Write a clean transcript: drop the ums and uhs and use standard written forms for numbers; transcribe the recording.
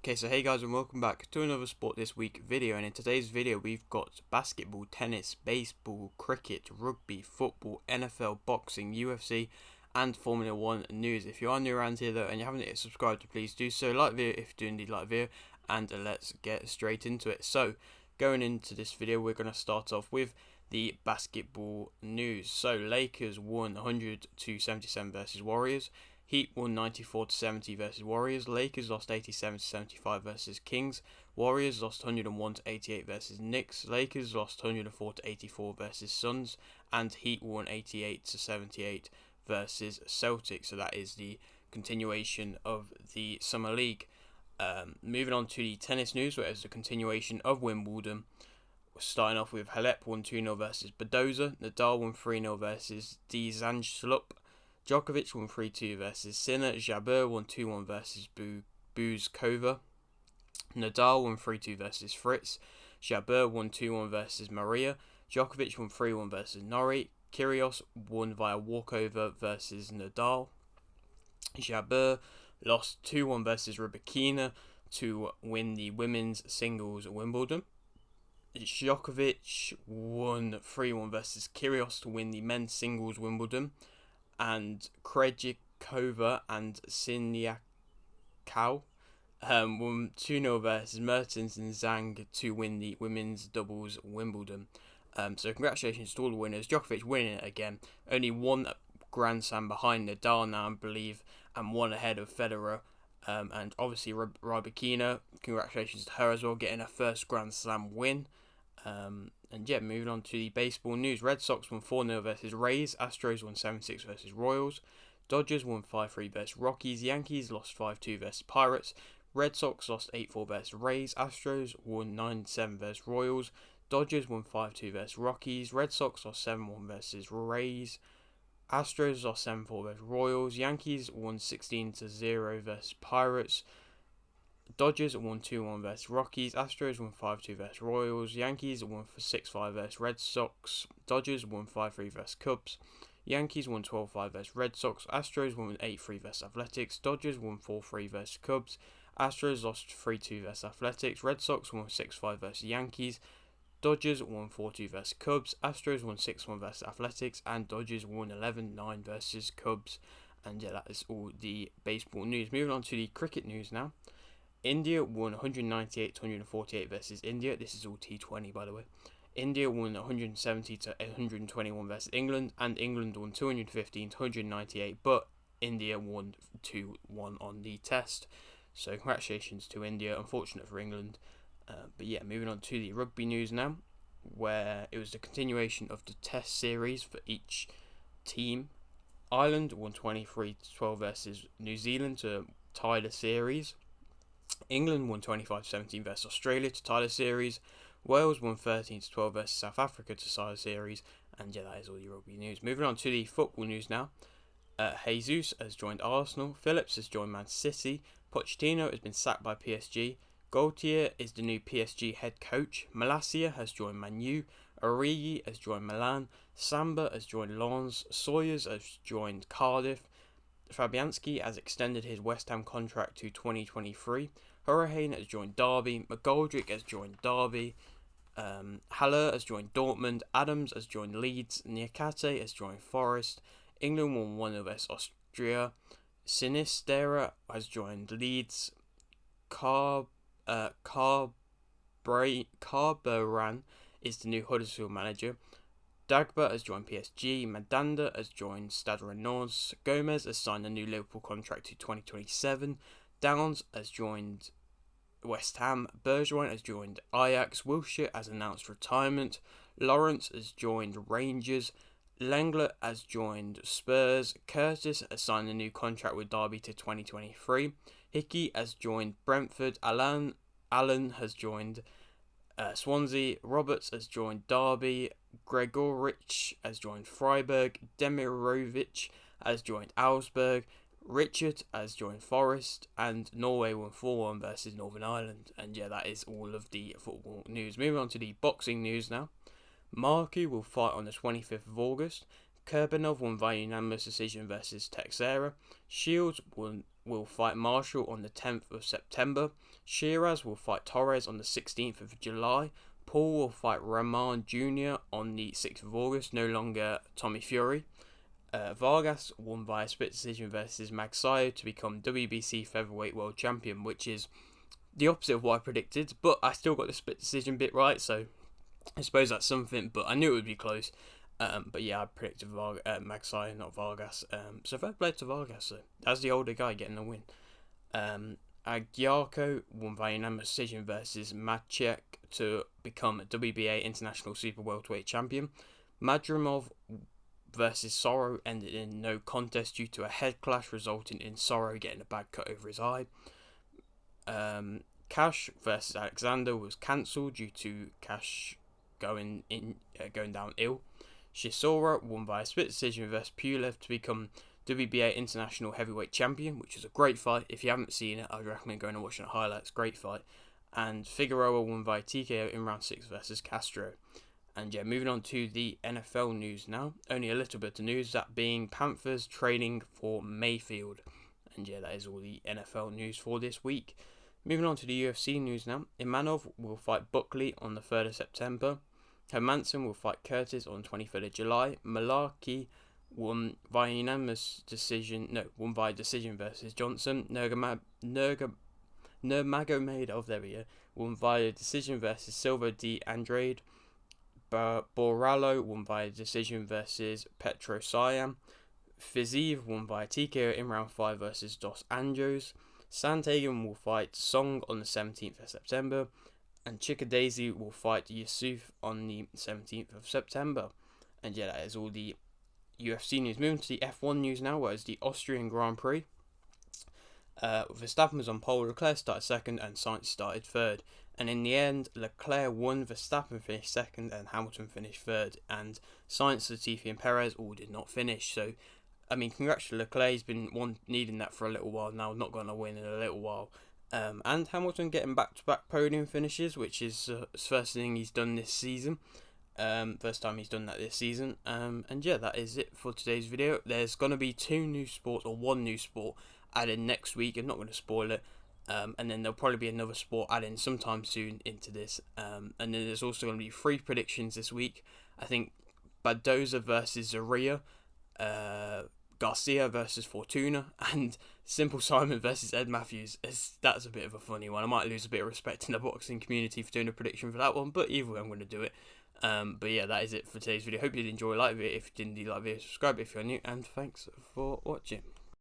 Okay, so hey guys and welcome back to another Sport This Week video, and in today's video we've got basketball, tennis, baseball, cricket, rugby, football, NFL, boxing, UFC and Formula 1 news. If you are new around here though and you haven't yet subscribed, please do so. Like the video if you do indeed like the video, and let's get straight into it. So going into this video we're going to start off with the basketball news. So Lakers won 100-77 versus Warriors. Heat won 94-70 versus Warriors. Lakers lost 87-75 versus Kings. Warriors lost 101-88 versus Knicks. Lakers lost 104-84 versus Suns. And Heat won 88-78 versus Celtics. So that is the continuation of the Summer League. Moving on to the tennis news, where it's the continuation of Wimbledon. Starting off with Halep won 2-0 versus Badoza. Nadal won 3-0 versus Dzangslup. Djokovic won 3-2 versus Sinner. Jabeur won 2-1 versus Buzkova. Nadal won 3-2 versus Fritz. Jabeur won 2-1 versus Maria. Djokovic won 3-1 versus Norrie. Kyrgios won via walkover versus Nadal. Jabeur lost 2-1 versus Rybakina to win the women's singles Wimbledon. Djokovic won 3-1 versus Kyrgios to win the men's singles Wimbledon. And Krejcikova and Siniakov won 2-0 versus Mertens and Zhang to win the women's doubles Wimbledon. So congratulations to all the winners. Djokovic winning it again. Only one Grand Slam behind Nadal now, I believe, and one ahead of Federer. And obviously Rybakina, congratulations to her as well, getting her first Grand Slam win. And yeah, moving on to the baseball news. Red Sox won 4-0 versus Rays. Astros won 7-6 versus Royals. Dodgers won 5-3 versus Rockies. Yankees lost 5-2 versus Pirates. Red Sox lost 8-4 versus Rays. Astros won 9-7 versus Royals. Dodgers won 5-2 versus Rockies. Red Sox lost 7-1 versus Rays. Astros lost 7-4 versus Royals. Yankees won 16-0 versus Pirates. Dodgers won 2-1 versus Rockies. Astros won 5-2 versus Royals. Yankees won 6-5 versus Red Sox. Dodgers won 5-3 versus Cubs. Yankees won 12-5 versus Red Sox. Astros won 8-3 versus Athletics. Dodgers won 4-3 versus Cubs. Astros lost 3-2 versus Athletics. Red Sox won 6-5 versus Yankees. Dodgers won 4-2 versus Cubs. Astros won 6-1 versus Athletics. And Dodgers won 11-9 versus Cubs. And yeah, that is all the baseball news. Moving on to the cricket news now. India won 198-148 versus India. This is all T20, by the way. India won 170-121 versus England, and England won 215-198, but India won 2-1 on the test. So congratulations to India. Unfortunate for England. But yeah, moving on to the rugby news now, where it was the continuation of the test series for each team. Ireland won 23-12 versus New Zealand to tie the series. England won 25-17 versus Australia to tie the series. Wales won 13-12 versus South Africa to tie the series. And yeah, that is all the rugby news. Moving on to the football news now. Jesus has joined Arsenal. Phillips has joined Man City. Pochettino has been sacked by PSG. Gaultier is the new PSG head coach. Malacia has joined Man U. Origi has joined Milan. Samba has joined Lens. Sawyers has joined Cardiff. Fabianski has extended his West Ham contract to 2023. Hurricane has joined Derby. McGoldrick has joined Derby. Haller has joined Dortmund. Adams has joined Leeds. Niakate has joined Forest. England won 1-0 versus Austria. Sinistera has joined Leeds. Carberan is the new Huddersfield manager. Dagba has joined PSG. Mandanda has joined Stade Rennais. Gomez has signed a new Liverpool contract to 2027. Downs has joined West Ham. Bergwijn has joined Ajax. Wilshere has announced retirement. Lawrence has joined Rangers. Lenglet has joined Spurs. Curtis has signed a new contract with Derby to 2023. Hickey has joined Brentford. Allen has joined Swansea. Roberts has joined Derby. Gregorich has joined Freiburg. Demirovic has joined Augsburg. Richard has joined Forest, and Norway won 4-1 versus Northern Ireland. And yeah, that is all of the football news. Moving on to the boxing news now. Markey will fight on the 25th of August. Kurbanov won via unanimous decision versus Texera. Shields won will fight Marshall on the 10th of September. Shiraz will fight Torres on the 16th of July. Paul will fight Rahman Jr. on the 6th of August, no longer Tommy Fury. Vargas won via split decision versus Magsayo to become WBC Featherweight World Champion, which is the opposite of what I predicted, but I still got the split decision bit right, so I suppose that's something, but I knew it would be close. But yeah, I predicted Magsayo, not Vargas. So fair play to Vargas, so that's the older guy getting the win. Agyarko won via unanimous decision versus Maciek to become a WBA International Super Welterweight Champion. Madrimov versus Sorrow ended in no contest due to a head clash, resulting in Sorrow getting a bad cut over his eye. Cash versus Alexander was cancelled due to Cash going down ill. Chisora won via split decision versus Pulev to become WBA International Heavyweight Champion, which is a great fight. If you haven't seen it, I'd recommend going and watching the highlights. Great fight. And Figueroa won via TKO in round 6 versus Castro. And yeah, moving on to the NFL news now. Only a little bit of news, that being Panthers training for Mayfield. And yeah, that is all the NFL news for this week. Moving on to the UFC news now. Imanov will fight Buckley on the 3rd of September. Hermanson will fight Curtis on 23rd of July. Malarkey won via decision versus Johnson. Nurmagomedov won via decision versus Silva de Andrade. Borrallo won via decision versus Petrosyan. Fiziev won via TKO in round 5 versus Dos Anjos. Sandhagen will fight Song on the 17th of September. And Chikadze will fight Yusuf on the 17th of September. And yeah, that is all the UFC news. Moving to the F1 news now, where it's the Austrian Grand Prix. Verstappen was on pole, Leclerc started second, and Sainz started third. And in the end, Leclerc won, Verstappen finished second, and Hamilton finished third. And Sainz, Latifi, and Perez all did not finish. So, I mean, congrats to Leclerc. He's been needing that for a little while now, not going to win in a little while. And Hamilton getting back-to-back podium finishes, which is the first thing he's done this season. First time he's done that this season. And yeah, that is it for today's video. There's going to be one new sport added next week. I'm not going to spoil it. And then there'll probably be another sport added sometime soon into this. And then there's also going to be 3 predictions this week. I think Badoza versus Zaria, Garcia versus Fortuna, and Simple Simon versus Ed Matthews. That's a bit of a funny one. I might lose a bit of respect in the boxing community for doing a prediction for that one, but either way I'm going to do it. But yeah, that is it for today's video. Hope you did enjoy. Like it if you didn't, like the video, subscribe if you're new, and thanks for watching.